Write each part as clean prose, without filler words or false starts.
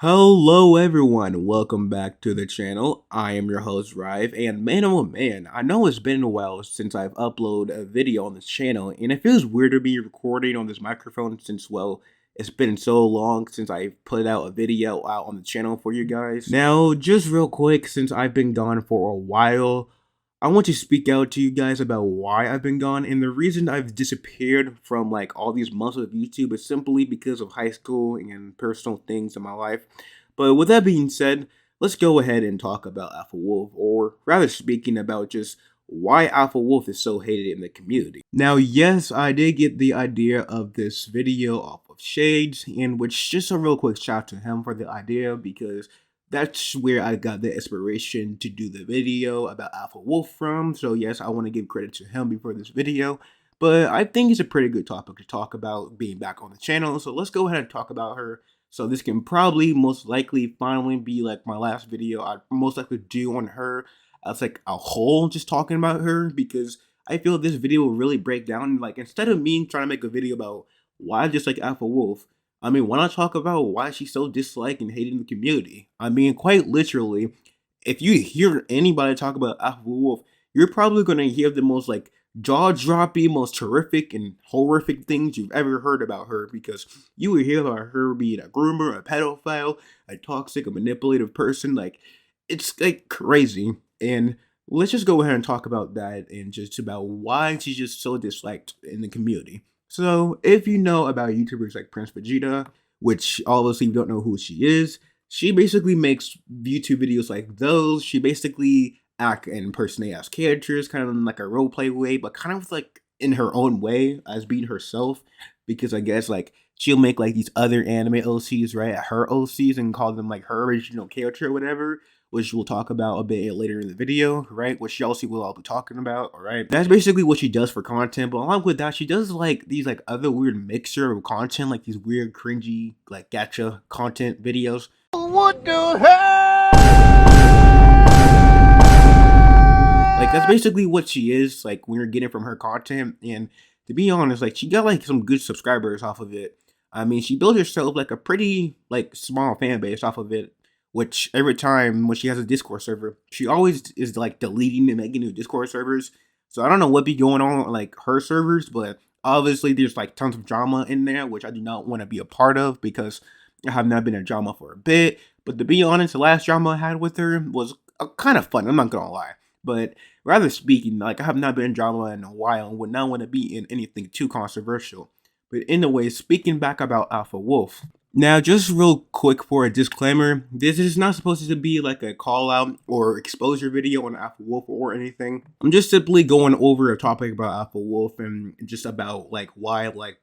Hello everyone, welcome back to the channel. I am your host Rive, and man oh man, I know it's been a while since I've uploaded a video on this channel, and it feels weird to be recording on this microphone since, well, it's been so long since I put out a video out on the channel for you guys. Now, just real quick, since I've been gone for a while, I want to speak out to you guys about why I've been gone, and the reason I've disappeared from like all these months of YouTube is simply because of high school and personal things in my life. But with that being said, let's go ahead and talk about Alpha Wolf, or rather speaking about just why Alpha Wolf is so hated in the community. Now, yes, I did get the idea of this video off of Shades, and which just a real quick shout out to him for the idea, because that's where I got the inspiration to do the video about Alpha Wolf from. So yes, I want to give credit to him before this video. But I think it's a pretty good topic to talk about being back on the channel. So let's go ahead and talk about her. So this can probably most likely finally be like my last video I'd most likely do on her as like a whole, just talking about her, because I feel this video will really break down, like, instead of me trying to make a video about why I just like Alpha Wolf, I mean, why not talk about why she's so disliked and hated in the community? I mean, quite literally, if you hear anybody talk about Alpha Wolf, you're probably going to hear the most like jaw-dropping, most terrific and horrific things you've ever heard about her, because you will hear about her being a groomer, a pedophile, a toxic, a manipulative person. Like, it's like crazy. And let's just go ahead and talk about that and just about why she's just so disliked in the community. So, if you know about YouTubers like Prince Vegeta, which obviously you don't know who she is, she basically makes YouTube videos like those. She basically act and impersonate as characters, kind of in like a roleplay way, but kind of like in her own way as being herself. Because I guess like she'll make like these other anime OCs, right? Her OCs, and call them like her original character or whatever, which we'll talk about a bit later in the video, right? Which y'all see what I'll be talking about, alright? That's basically what she does for content, but along with that, she does like these like other weird mixture of content, like these weird cringy like gacha content videos. What the hell? Like, that's basically what she is, like, when you're getting from her content. And to be honest, like, she got like some good subscribers off of it. I mean, she built herself like a pretty like small fan base off of it, which every time when she has a Discord server, she always is like deleting and making new Discord servers. So I don't know what be going on like her servers, but obviously there's like tons of drama in there, which I do not want to be a part of, because I have not been in drama for a bit. But to be honest, the last drama I had with her was kind of fun, I'm not gonna lie. But rather speaking, like, I have not been in drama in a while and would not want to be in anything too controversial. But anyway, speaking back about Alpha Wolf. Now, just real quick for a disclaimer, this is not supposed to be like a call out or exposure video on Alpha Wolf or anything. I'm just simply going over a topic about Alpha Wolf and just about like why like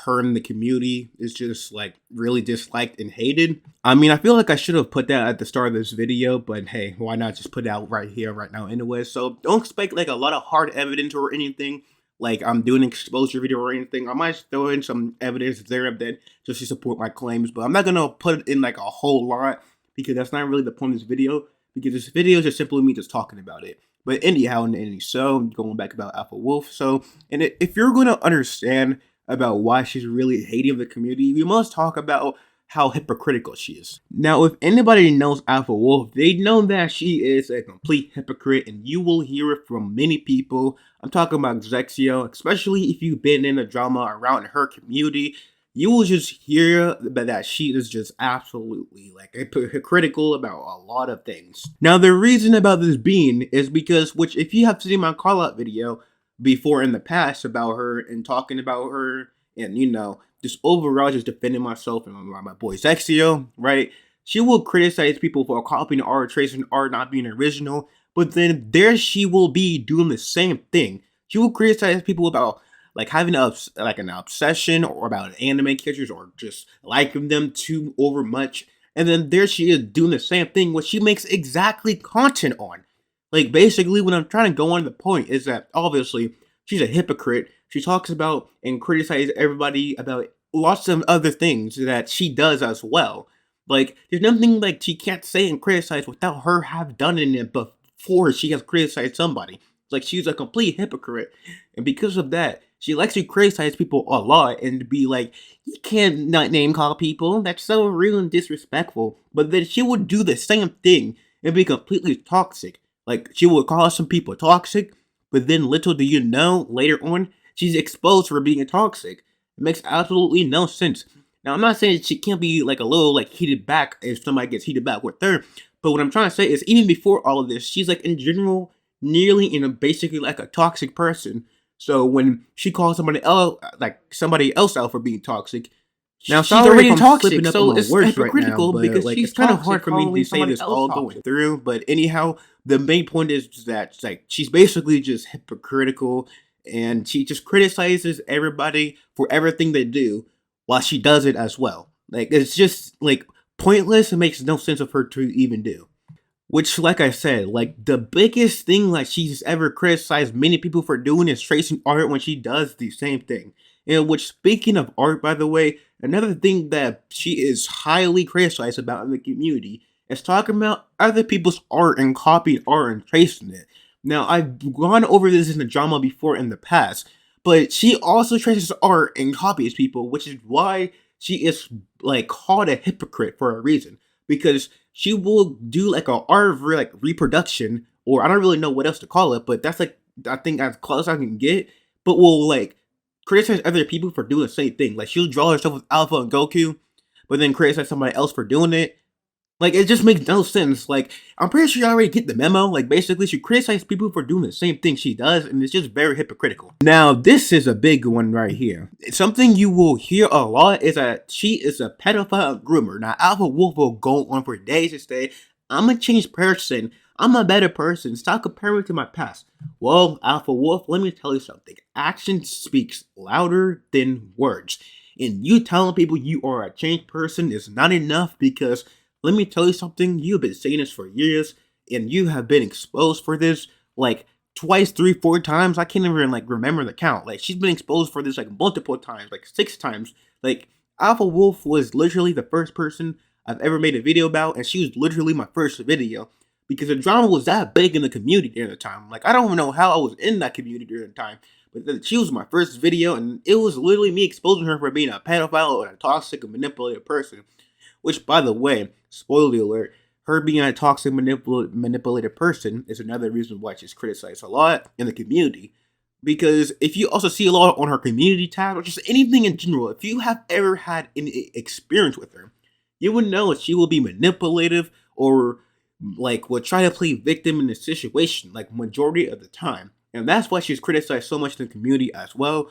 her in the community is just like really disliked and hated. I mean, I feel like I should have put that at the start of this video, but hey, why not just put it out right here, right now anyway. So don't expect like a lot of hard evidence or anything, like I'm doing an exposure video or anything. I might throw in some evidence there then just to support my claims, but I'm not gonna put it in like a whole lot, because that's not really the point of this video, because this video is just simply me just talking about it. But anyhow, so going back about Alpha Wolf. So, and if you're gonna understand about why she's really hating the community, we must talk about how hypocritical she is. Now, if anybody knows Alpha Wolf, they know that she is a complete hypocrite, and you will hear it from many people. I'm talking about Zexyo, especially if you've been in the drama around her community. You will just hear that she is just absolutely like hypocritical about a lot of things. Now, the reason about this being is because, which if you have seen my call out video before in the past about her and talking about her, and you know, just overall just defending myself and my boy Zexyo, right? She will criticize people for copying art, tracing art, not being original, but then there she will be doing the same thing. She will criticize people about like having like an obsession or about anime characters or just liking them too over much. And then there she is doing the same thing, what she makes exactly content on. Like, basically, what I'm trying to go on the point is that obviously she's a hypocrite. She talks about and criticizes everybody about lots of other things that she does as well. Like, there's nothing like she can't say and criticize without her have done it before she has criticized somebody. It's like she's a complete hypocrite. And because of that, She likes to criticize people a lot and be like, you can't not name call people. That's so rude and disrespectful. But then she would do the same thing and be completely toxic. Like, she would call some people toxic, but then little do you know, later on, she's exposed for being toxic. It makes absolutely no sense. Now, I'm not saying she can't be like a little like heated back if somebody gets heated back with her, but what I'm trying to say is even before all of this, she's like in general nearly in a basically like a toxic person. So when she calls somebody else out for being toxic, now she's already toxic. So it's hypocritical because like, she's kind of hard for me to say this all going through. But anyhow, the main point is that like she's basically just hypocritical, and she just criticizes everybody for everything they do while she does it as well. Like, it's just like pointless. It makes no sense of her to even do. Which, like I said, like the biggest thing like she's ever criticized many people for doing is tracing art when she does the same thing. And which, speaking of art, by the way, another thing that she is highly criticized about in the community is talking about other people's art and copying art and tracing it. Now, I've gone over this in the drama before in the past, but she also traces art and copies people, which is why she is like called a hypocrite for a reason. Because she will do like a art like reproduction, or I don't really know what else to call it, but that's like I think as close as I can get. But will like criticize other people for doing the same thing. Like she'll draw herself with Alpha and Goku, but then criticize somebody else for doing it. Like, it just makes no sense. Like, I'm pretty sure you already get the memo. Like, basically, she criticizes people for doing the same thing she does, and it's just very hypocritical. Now, this is a big one right here. Something you will hear a lot is that she is a pedophile groomer. Now, Alpha Wolf will go on for days to say, I'm a changed person. I'm a better person. Stop comparing to my past. Well, Alpha Wolf, let me tell you something. Action speaks louder than words. And you telling people you are a changed person is not enough, because let me tell you something, you've been saying this for years, and you have been exposed for this, like, twice, 3, 4 times. I can't even, like, remember the count. Like, she's been exposed for this, like, multiple times, like, 6 times. Like, Alpha Wolf was literally the first person I've ever made a video about, and she was literally my first video, because the drama was that big in the community during the time. Like, I don't even know how I was in that community during the time, but she was my first video, and it was literally me exposing her for being a pedophile or a toxic and manipulative person. Which, by the way, spoiler alert, her being a toxic manipulative person is another reason why she's criticized a lot in the community. Because if you also see a lot on her community tab, or just anything in general, if you have ever had any experience with her, you would know that she will be manipulative, or like will try to play victim in the situation, like majority of the time. And that's why she's criticized so much in the community as well.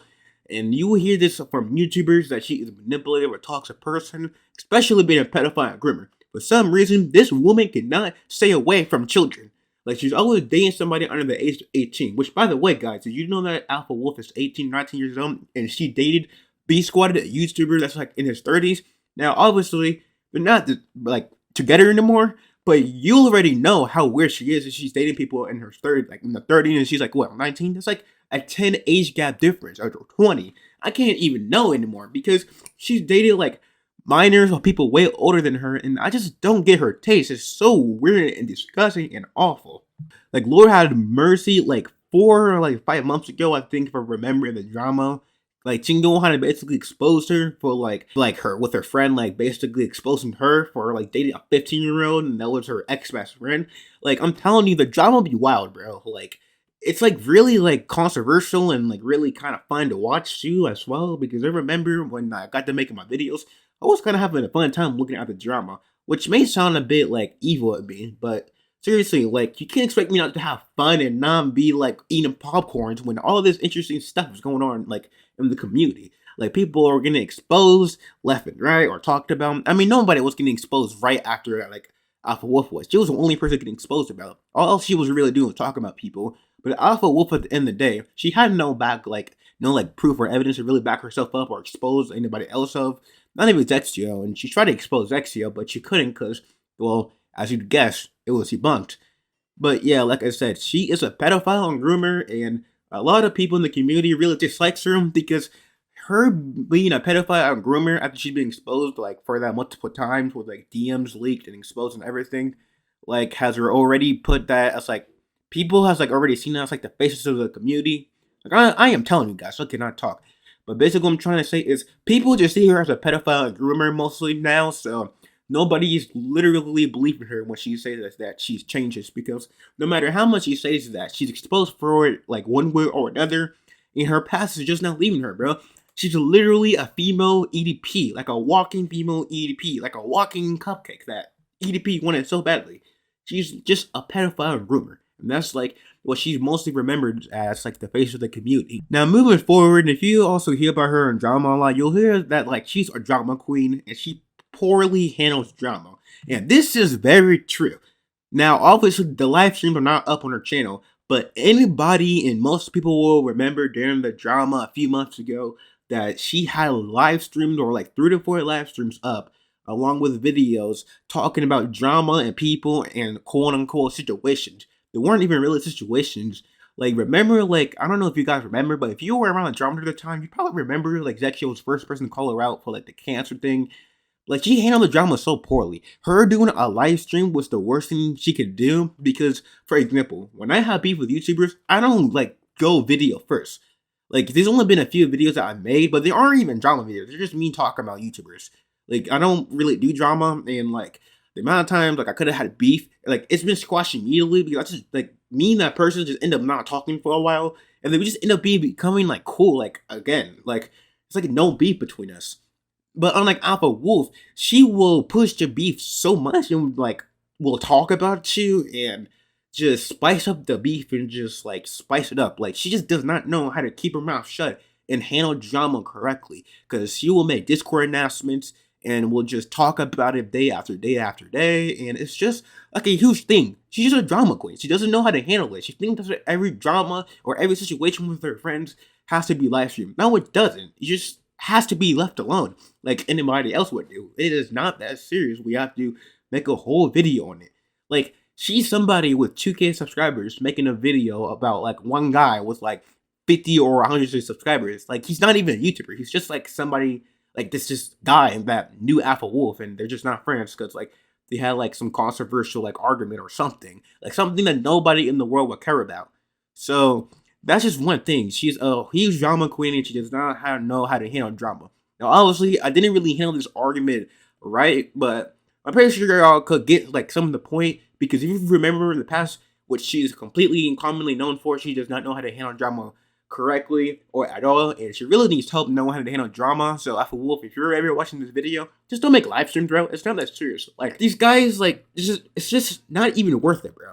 And you will hear this from YouTubers that she is a manipulative or toxic person, especially being a pedophile and groomer. For some reason, this woman cannot stay away from children. Like, she's always dating somebody under the age of 18. Which, by the way, guys, did you know that Alpha Wolf is 18, 19 years old, and she dated B Squad, a YouTuber that's like in his 30s? Now, obviously, they're not like together anymore, but you already know how weird she is if she's dating people in her 30s, like in the 30s, and she's like, what, 19? That's like a 10 age gap difference, or 20. I can't even know anymore, because she's dated like minors or people way older than her, and I just don't get her taste. It's so weird and disgusting and awful. Like, Lord had mercy, like 4 or like 5 months ago, I think, if I remember the drama, like Chingo had basically exposed her for like her with her friend, like basically exposing her for like dating a 15-year-old, and that was her ex-best friend. Like, I'm telling you, the drama be wild, bro. Like, it's like really like controversial and like really kind of fun to watch too as well, because I remember when I got to making my videos, I was kind of having a fun time looking at the drama, which may sound a bit like evil at me, but seriously, like, you can't expect me not to have fun and not be like eating popcorns when all this interesting stuff is going on like in the community. Like, people are getting exposed left and right or talked about. I mean, nobody was getting exposed right after like Alpha Wolf was. She was the only person getting exposed about it. All she was really doing was talking about people. But Alpha Wolf, at the end of the day, she had no proof or evidence to really back herself up or expose anybody else of. Not even Zexyo, and she tried to expose Zexyo, but she couldn't because, well, as you'd guess, it was debunked. But yeah, like I said, she is a pedophile and groomer, and a lot of people in the community really dislikes her because her being a pedophile and groomer after she's been exposed like for that multiple times with like DMs leaked and exposed and everything, like has her already put that as like people has like already seen that as like the faces of the community. Like I am telling you guys, I cannot talk. But basically, what I'm trying to say is people just see her as a pedophile and groomer mostly now, so nobody's literally believing her when she says that she's changes, because no matter how much she says that, she's exposed for it like one way or another, and her past is just not leaving her, bro. She's literally a female EDP, like a walking female EDP, like a walking cupcake that EDP wanted so badly. She's just a pedophile and groomer, and that's like what she's mostly remembered as, like the face of the community. Now, moving forward, if you also hear about her in drama a lot, you'll hear that like she's a drama queen and she poorly handles drama. And this is very true. Now, obviously, the live streams are not up on her channel, but anybody and most people will remember during the drama a few months ago that she had live streams, or like 3 to 4 live streams up, along with videos talking about drama and people and quote unquote situations. They weren't even really situations. Like, remember, like, I don't know if you guys remember, but if you were around drama at the time, you probably remember, like, Zexyo was the first person to call her out for, like, the cancer thing. Like, she handled the drama so poorly. Her doing a live stream was the worst thing she could do, because, for example, when I have beef with YouTubers, I don't, like, go video first. Like, there's only been a few videos that I made, but they aren't even drama videos. They're just me talking about YouTubers. Like, I don't really do drama, and, like, the amount of times, like, I could have had beef, like, it's been squashed immediately, because I just, like, me and that person just end up not talking for a while, and then we just end up becoming, like, cool, like, again. Like, it's like no beef between us. But unlike Alpha Wolf, she will push the beef so much and like will talk about you and just spice up the beef and just like spice it up. Like she just does not know how to keep her mouth shut and handle drama correctly, because she will make Discord announcements and will just talk about it day after day after day, and it's just like a huge thing. She's just a drama queen. She doesn't know how to handle it. She thinks that every drama or every situation with her friends has to be live streamed. No, it doesn't. It just has to be left alone, like anybody else would do. It is not that serious. We have to make a whole video on it. Like, she's somebody with 2K subscribers making a video about like one guy with like 50 or 100 subscribers. Like, he's not even a YouTuber. He's just like somebody, like this just guy that knew Alpha Wolf, and they're just not friends because like they had like some controversial like argument or something. Like something that nobody in the world would care about. So that's just one thing. She's a huge drama queen and she does not know how to handle drama. Now, obviously, I didn't really handle this argument right, but I'm pretty sure y'all could get like some of the point, because if you remember in the past, what she's completely and commonly known for, she does not know how to handle drama correctly or at all, and she really needs help knowing how to handle drama. So Alpha Wolf, if you're ever watching this video, just don't make live streams, bro. It's not that serious. Like, these guys, like, it's just not even worth it, bro.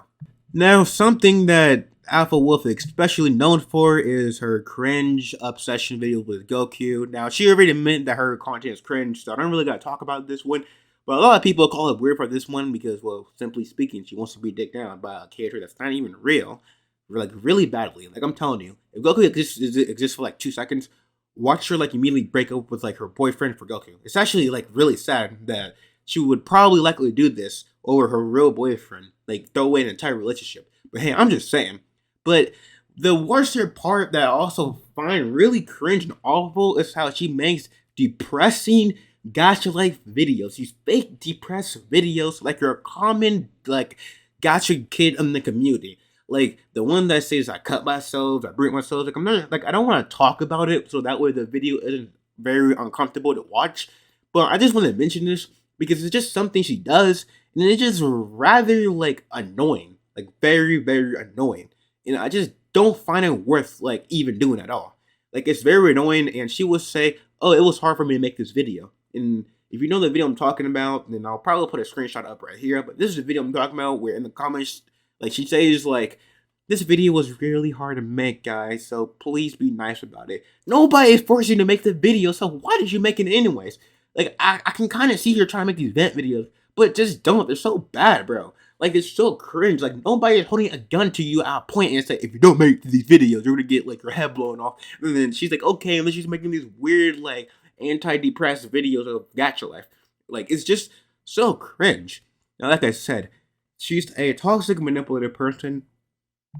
Now, something that Alpha Wolf is especially known for is her cringe obsession video with Goku. Now, she already admitted that her content is cringe, so I don't really gotta talk about this one. But a lot of people call it weird for this one because, well, simply speaking, she wants to be dicked down by a character that's not even real, like really badly. Like, I'm telling you, if Goku exists for like 2 seconds, watch her like immediately break up with like her boyfriend for Goku. It's actually like really sad that she would probably likely do this over her real boyfriend, like throw away an entire relationship. But hey, I'm just saying. But the worst part that I also find really cringe and awful is how she makes depressing gacha life videos. These fake depressed videos like you're a common like gacha kid in the community. Like the one that says I cut myself, I break myself. Like I'm not like I don't want to talk about it so that way the video isn't very uncomfortable to watch. But I just want to mention this because it's just something she does, and it's just rather like annoying, like very, very annoying. And I just don't find it worth like even doing at all. Like it's very annoying, and she will say, "Oh, it was hard for me to make this video." And if you know the video I'm talking about, then I'll probably put a screenshot up right here. But this is the video I'm talking about, where in the comments, like she says, like, "This video was really hard to make, guys, so please be nice about it." Nobody is forcing you to make the video, so why did you make it anyways? Like, I can kind of see her trying to make these vent videos, but just don't. They're so bad, bro. Like, it's so cringe. Like, nobody is holding a gun to you at a point and say, if you don't make these videos, you're gonna get, like, your head blown off. And then she's like, okay, and then she's making these weird, like, anti-depressed videos of gacha life. Like, it's just so cringe. Now, like I said, she's a toxic, manipulative person.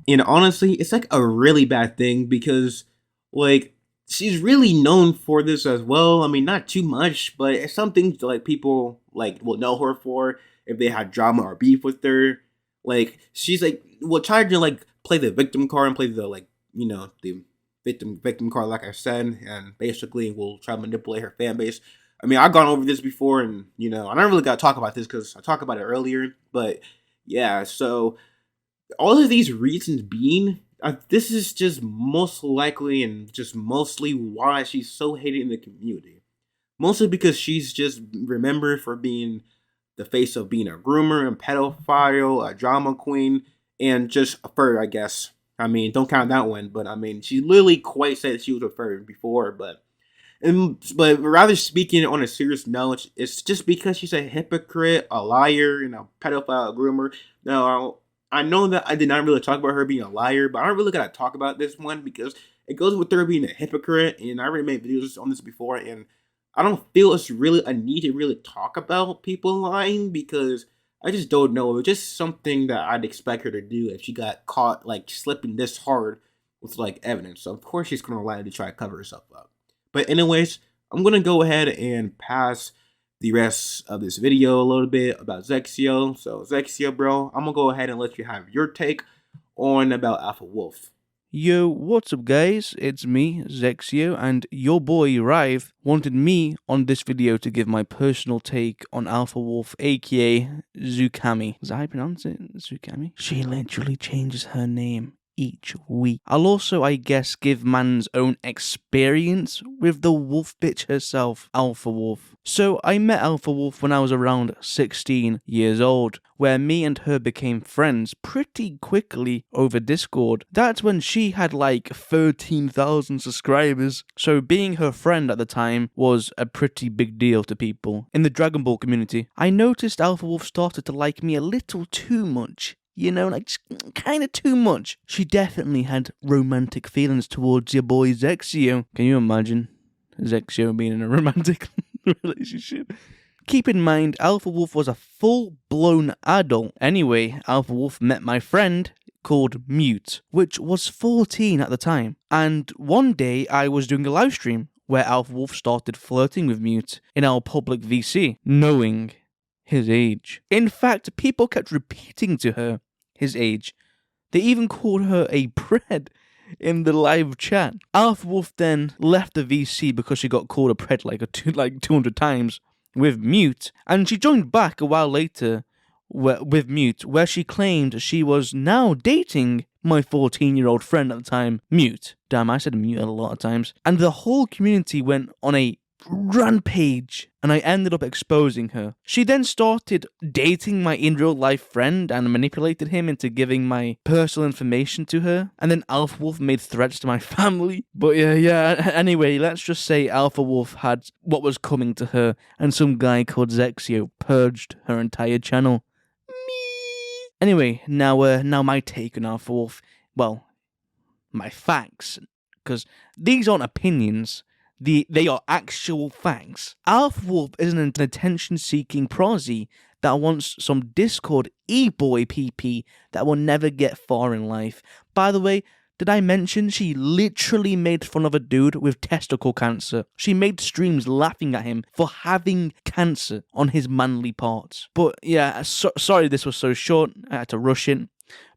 And honestly, it's, like, a really bad thing because, like, she's really known for this as well. I mean, not too much, but it's something that, like, people like will know her for if they had drama or beef with her. Like, she's like will try to like play the victim card and play the like, you know, the victim card, like I said, and basically will try to manipulate her fan base. I mean, I've gone over this before, and I don't really got to talk about this because I talked about it earlier. But yeah, so all of these reasons being, this is just most likely and just mostly why she's so hated in the community. Mostly because she's just remembered for being the face of being a groomer and pedophile, a drama queen, and just a fur, I guess. I mean, don't count that one, but I mean, she literally quite said she was a fur before, but rather speaking on a serious note, it's just because she's a hypocrite, a liar, and a pedophile, a groomer. Now, I know that I did not really talk about her being a liar, but I don't really gotta talk about this one because it goes with her being a hypocrite, and I already made videos on this before, and I don't feel it's really a need to really talk about people lying because I just don't know. It's just something that I'd expect her to do if she got caught like slipping this hard with like evidence. So of course she's gonna lie to try to cover herself up. But anyways, I'm gonna go ahead and pass the rest of this video a little bit about Zexyo. So Zexyo, bro, I'm gonna go ahead and let you have your take on about Alpha Wolf. Yo, what's up guys, it's me, Zexyo, and your boy Rive wanted me on this video to give my personal take on Alpha Wolf, aka Zukami. Is that how you pronounce it? Zukami? She literally changes her name each week. I'll also, I guess, give man's own experience with the wolf bitch herself, Alpha Wolf. So I met Alpha Wolf when I was around 16 years old, where me and her became friends pretty quickly over Discord. That's when she had like 13,000 subscribers, so being her friend at the time was a pretty big deal to people. In the Dragon Ball community, I noticed Alpha Wolf started to like me a little too much. Like kind of too much. She definitely had romantic feelings towards your boy Zexyo. Can you imagine Zexyo being in a romantic relationship? Keep in mind, Alpha Wolf was a full-blown adult. Anyway, Alpha Wolf met my friend called Mute, which was 14 at the time. And one day, I was doing a live stream where Alpha Wolf started flirting with Mute in our public VC, knowing his age. In fact, people kept repeating to her his age. They even called her a pred in the live chat. Alpha Wolf then left the VC because she got called a pred like 200 times with Mute, and she joined back a while later with Mute, where she claimed she was now dating my 14-year-old friend at the time, Mute. Damn, I said Mute a lot of times. And the whole community went on a rampage, and I ended up exposing her. She then started dating my in real life friend and manipulated him into giving my personal information to her, and then Alpha Wolf made threats to my family. But yeah, anyway, let's just say Alpha Wolf had what was coming to her, and some guy called Zexyo purged her entire channel. Me. Anyway, now my take on Alpha Wolf. Well, my facts, because these aren't opinions. They are actual facts. Alpha Wolf is an attention-seeking prosy that wants some Discord e-boy PP that will never get far in life. By the way, did I mention she literally made fun of a dude with testicle cancer? She made streams laughing at him for having cancer on his manly parts. But yeah, sorry this was so short. I had to rush it.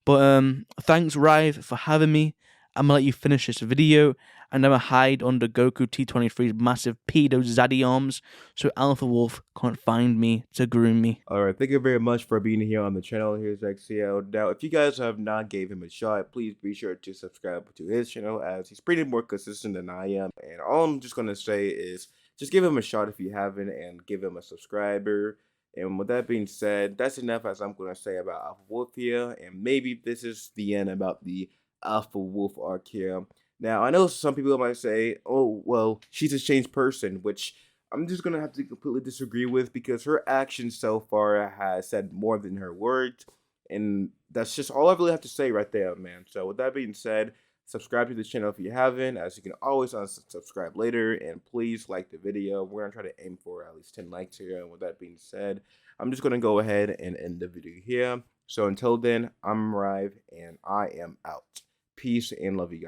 But thanks Rive for having me. I'm gonna let you finish this video, and I'm gonna hide under Goku T23's massive pedo zaddy arms so Alpha Wolf can't find me to groom me. Alright, thank you very much for being here on the channel. Here's Zexyo. Now, if you guys have not gave him a shot, please be sure to subscribe to his channel, as he's pretty more consistent than I am. And all I'm just gonna say is just give him a shot if you haven't, and give him a subscriber. And with that being said, that's enough as I'm gonna say about Alpha Wolf here, and maybe this is the end about the Alpha Wolf arc here. Now, I know some people might say, oh, well, she's a changed person, which I'm just going to have to completely disagree with, because her actions so far has said more than her words, and that's just all I really have to say right there, man. So with that being said, subscribe to the channel if you haven't, as you can always unsubscribe later, and please like the video. We're going to try to aim for at least 10 likes here, and with that being said, I'm just going to go ahead and end the video here. So until then, I'm Rive, and I am out. Peace and love you guys.